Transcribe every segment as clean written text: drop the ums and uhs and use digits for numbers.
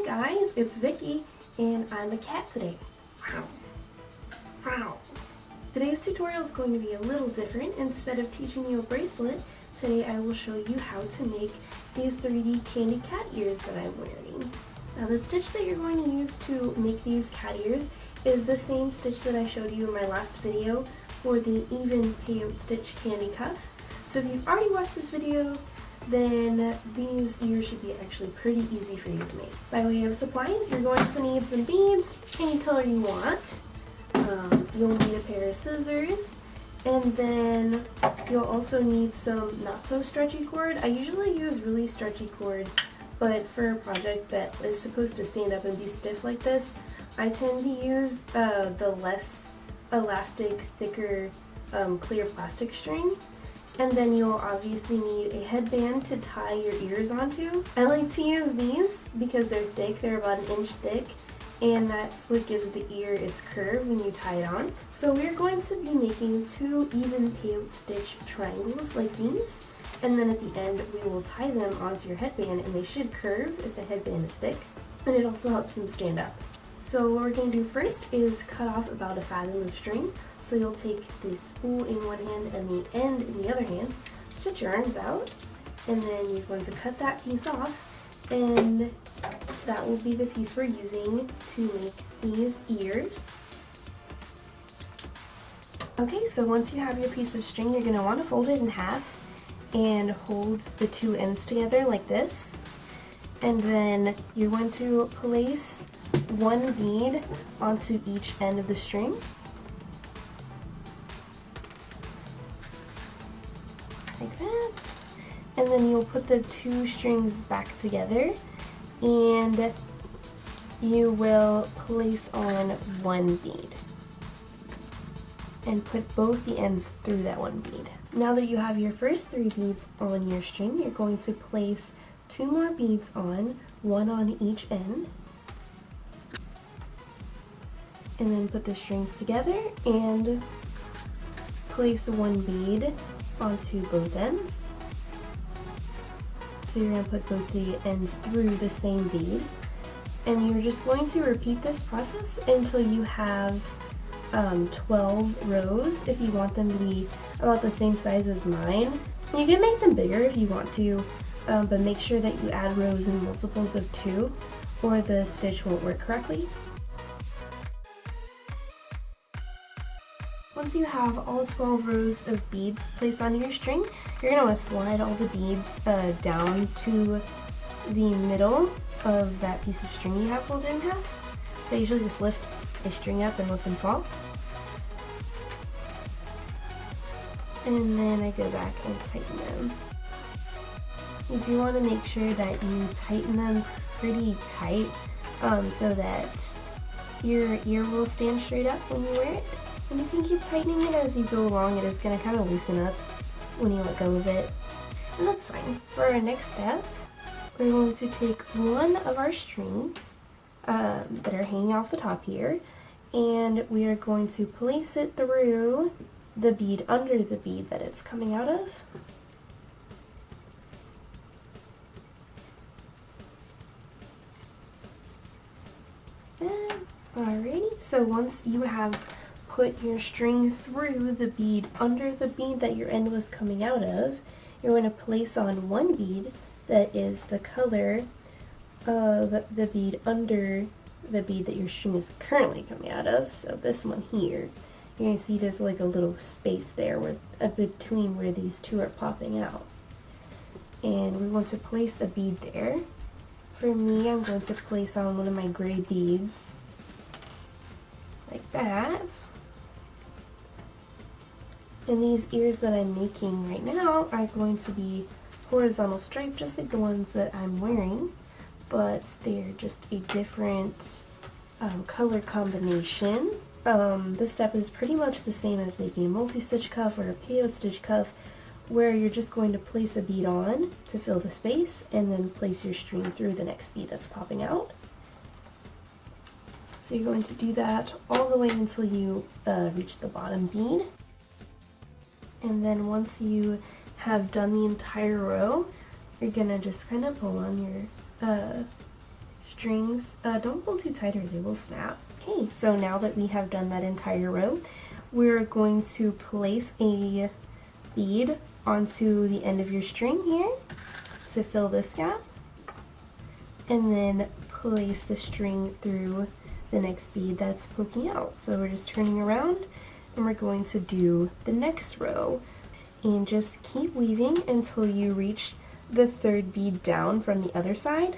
guys, it's Vicky and I'm a cat today. Today's tutorial is going to be a little different. Instead of teaching you a bracelet, today I will show you how to make these 3D candy cat ears that I'm wearing. Now the stitch that you're going to use to make these cat ears is the same stitch that I showed you in my last video for the even peyote stitch candy cuff. So if you've already watched this video, then these ears should be actually pretty easy for you to make. By way of supplies, you're going to need some beads, any color you want. You'll need a pair of scissors, and then you'll also need some not so stretchy cord. I usually use really stretchy cord, but for a project that is supposed to stand up and be stiff like this, I tend to use the less elastic, thicker, clear plastic string. And then you'll obviously need a headband to tie your ears onto. I like to use these because they're thick, they're about 1 inch thick, and that's what gives the ear its curve when you tie it on. So we're going to be making 2 even peyote stitch triangles like these, and then at the end we will tie them onto your headband, and they should curve if the headband is thick, and it also helps them stand up. So what we're going to do first is cut off about 1 fathom of string. So you'll take the spool in one hand and the end in the other hand, stretch your arms out, and then you're going to cut that piece off, and that will be the piece we're using to make these ears. Okay, so once you have your piece of string, you're going to want to fold it in half and hold the 2 ends together like this. And then you're going to place 1 bead onto each end of the string. Like that. And then you'll put the 2 strings back together, and you will place on 1 bead and put both the ends through that 1 bead. Now that you have your first 3 beads on your string, you're going to place 2 more beads on, 1 on each end, and then put the strings together and place 1 bead onto both ends. So you're going to put both the ends through the same bead, and you're just going to repeat this process until you have 12 rows if you want them to be about the same size as mine. You can make them bigger if you want to, but make sure that you add rows in multiples of 2 or the stitch won't work correctly. Once you have all 12 rows of beads placed on your string, you're going to want to slide all the beads down to the middle of that piece of string you have folded in half. So I usually just lift a string up and let them fall. And then I go back and tighten them. You do want to make sure that you tighten them pretty tight so that your ear will stand straight up when you wear it. And you can keep tightening it as you go along. It is going to kind of loosen up when you let go of it. And that's fine. For our next step, we're going to take one of our strings that are hanging off the top here, and we are going to place it through the bead under the bead that it's coming out of. And alrighty, so once you have put your string through the bead under the bead that your end was coming out of, you're going to place on 1 bead that is the color of the bead under the bead that your string is currently coming out of. So this one here, you're going to see there's like a little space there where, between where these 2 are popping out. And we're going to place a bead there. For me, I'm going to place on one of my gray beads, like that. And these ears that I'm making right now are going to be horizontal stripe, just like the ones that I'm wearing, but they're just a different color combination. This step is pretty much the same as making a multi-stitch cuff or a peyote stitch cuff, where you're just going to place a bead on to fill the space and then place your string through the next bead that's popping out. So you're going to do that all the way until you reach the bottom bead. And then once you have done the entire row, you're gonna just kind of pull on your strings. Don't pull too tight or they will snap. Okay, so now that we have done that entire row, we're going to place a bead onto the end of your string here to fill this gap, and then place the string through the next bead that's poking out. So we're just turning around and we're going to do the next row, and just keep weaving until you reach the third bead down from the other side.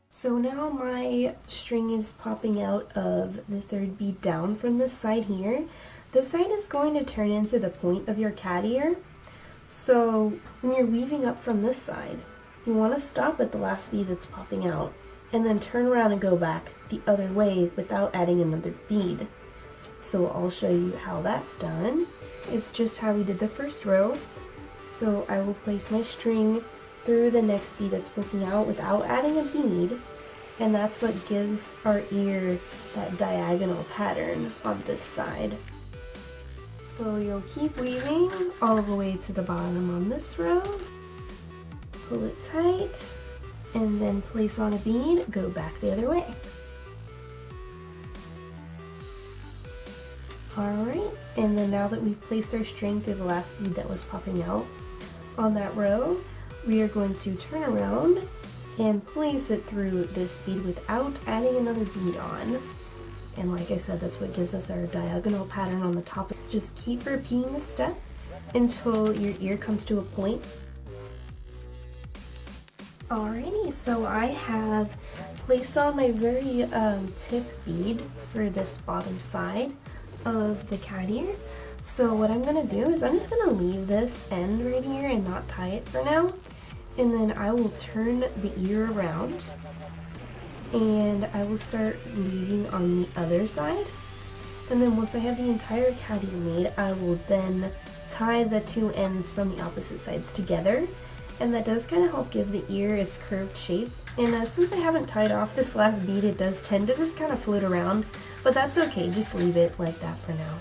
So now my string is popping out of the third bead down from this side here. This side is going to turn into the point of your cat ear. So when you're weaving up from this side, you want to stop at the last bead that's popping out and then turn around and go back the other way without adding another bead. So I'll show you how that's done. It's just how we did the first row. So I will place my string through the next bead that's poking out without adding a bead, and that's what gives our ear that diagonal pattern on this side. So you'll keep weaving all the way to the bottom on this row, pull it tight, and then place on a bead, go back the other way. Alright, and then now that we've placed our string through the last bead that was popping out on that row, we are going to turn around and place it through this bead without adding another bead on. And like I said, that's what gives us our diagonal pattern on the top. Just keep repeating this step until your ear comes to a point. Alrighty, so I have placed on my very tip bead for this bottom side of the cat ear. So what I'm going to do is I'm just going to leave this end right here and not tie it for now. And then I will turn the ear around and I will start weaving on the other side. And then once I have the entire cat ear made, I will then tie the two ends from the opposite sides together. And that does kind of help give the ear its curved shape. And since I haven't tied off this last bead, it does tend to just kind of float around. But that's okay, just leave it like that for now.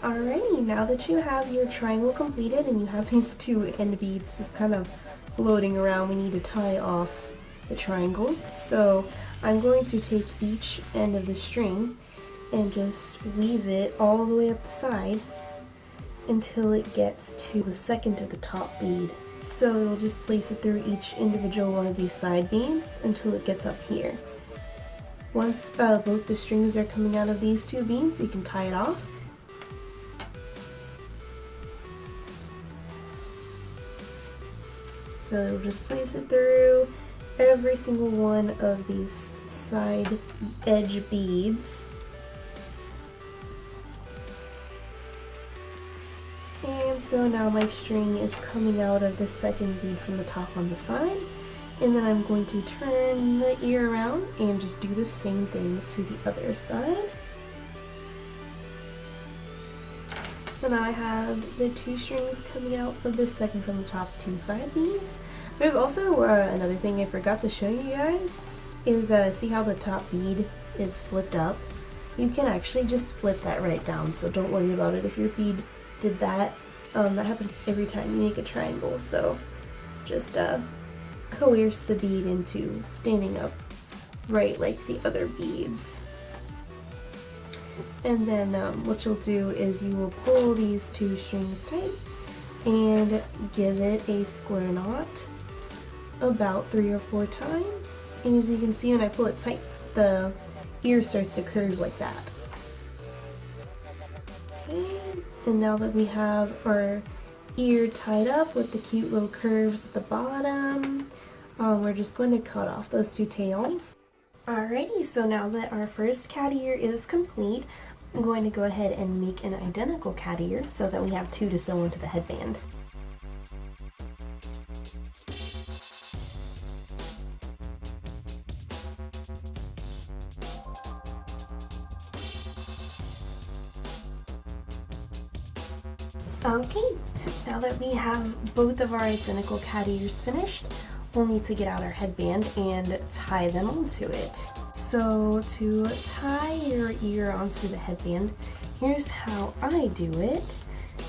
Alrighty, now that you have your triangle completed and you have these two end beads just kind of floating around, we need to tie off the triangle. So I'm going to take each end of the string and just weave it all the way up the side until it gets to the second to the top bead. So you'll just place it through each individual one of these side beads until it gets up here. Once both the strings are coming out of these two beads, you can tie it off. So you'll just place it through every single one of these side edge beads. And so now my string is coming out of the second bead from the top on the side. And then I'm going to turn the ear around and just do the same thing to the other side. So now I have the two strings coming out of the second from the top two side beads. There's also another thing I forgot to show you guys, is see how the top bead is flipped up? You can actually just flip that right down, so don't worry about it if your bead did that. That happens every time you make a triangle, so just coerce the bead into standing up right like the other beads. And then what you'll do is you will pull these two strings tight and give it a square knot about 3 or 4 times. And as you can see, when I pull it tight, the ear starts to curve like that. Okay, and now that we have our ear tied up with the cute little curves at the bottom, we're just going to cut off those two tails. Alrighty, so now that our first cat ear is complete, I'm going to go ahead and make an identical cat ear so that we have 2 to sew into the headband. Okay, now that we have both of our identical cat ears finished, we'll need to get out our headband and tie them onto it. So to tie your ear onto the headband, here's how I do it.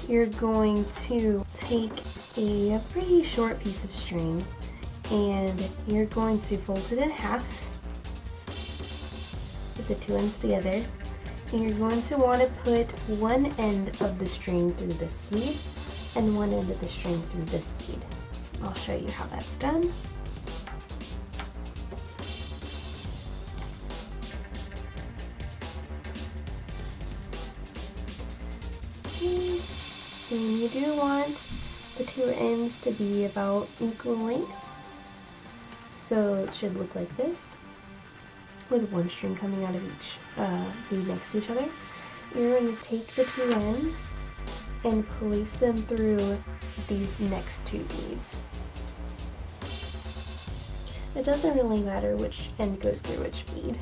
you're going to take a pretty short piece of string and you're going to fold it in half, put the two ends together, and you're going to want to put one end of the string through this bead and one end of the string through this bead. I'll show you how that's done. And you do want the two ends to be about equal length. So it should look like this, with one string coming out of each bead next to each other. You're going to take the two ends and place them through these next two beads. It doesn't really matter which end goes through which bead.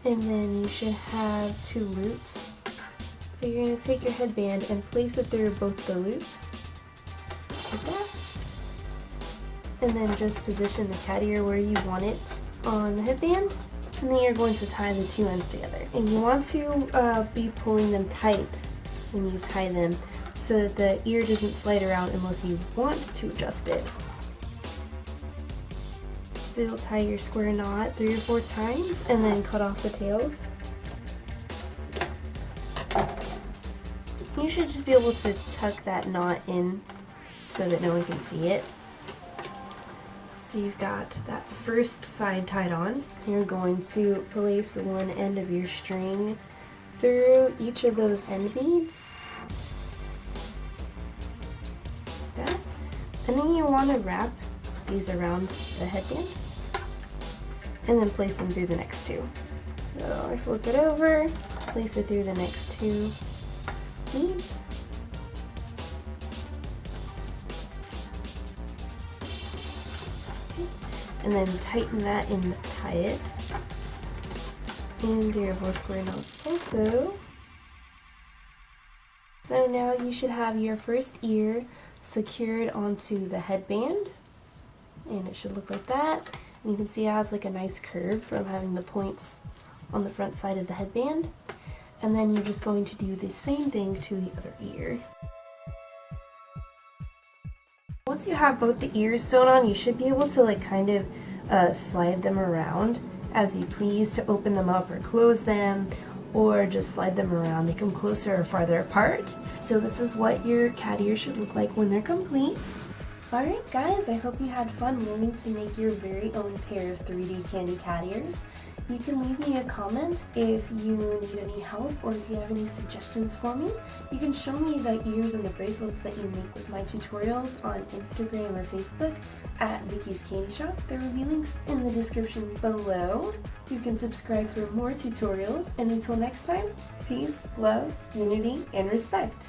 And then you should have two loops. So you're going to take your headband and place it through both the loops, like that. And then just position the cat ear where you want it on the headband. And then you're going to tie the two ends together. And you want to be pulling them tight when you tie them so that the ear doesn't slide around unless you want to adjust it. So you'll tie your square knot 3 or 4 times and then cut off the tails. You should just be able to tuck that knot in so that no one can see it. So you've got that first side tied on. You're going to place one end of your string through each of those end beads. Like that. And then you want to wrap these around the headband and then place them through the next two. So I flip it over, place it through the next two beads. Okay. And then tighten that and tie it. And do your 4 square knots also. So now you should have your first ear secured onto the headband. And it should look like that. And you can see it has like a nice curve from having the points on the front side of the headband. And then you're just going to do the same thing to the other ear. Once you have both the ears sewn on, you should be able to like kind of slide them around as you please to open them up or close them, or just slide them around, make them closer or farther apart. So this is what your cat ears should look like when they're complete. Alright guys, I hope you had fun learning to make your very own pair of 3D candy cat ears. You can leave me a comment if you need any help or if you have any suggestions for me. You can show me the ears and the bracelets that you make with my tutorials on Instagram or Facebook at Vicky's Candy Shop. There will be links in the description below. You can subscribe for more tutorials, and until next time, peace, love, unity, and respect.